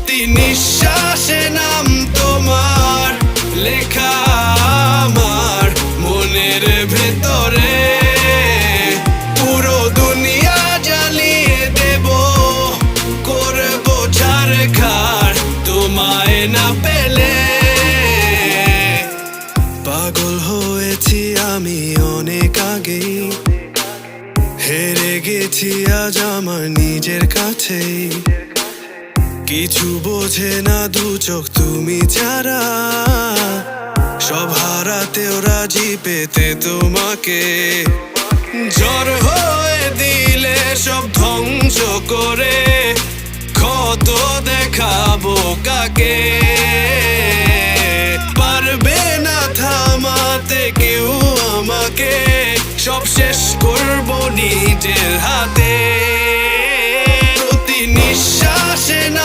প্রতি নিঃশ্বাসে নাম তোমার লেখা আমার মনের ভেতরে। পুরো দুনিয়া জ্বালিয়ে দেব, করব ছারখার তোমায় না পেলে। পাগল হয়েছি আমি অনেক আগেই, হেরে গেছি আজ আমার নিজের কাছেই। কিছু বোঝে না দু চোখ তুমি ছাড়া, সব হারাতেও রাজি পেতে তোমাকে। ঝড় হয়ে দিলে সব ধ্বংস করে, ক্ষত দেখাবো কাকে। পারবে না থামাতে কেউ আমাকে, সব শেষ করবো নিজের হাতে। প্রতি নিঃশ্বাস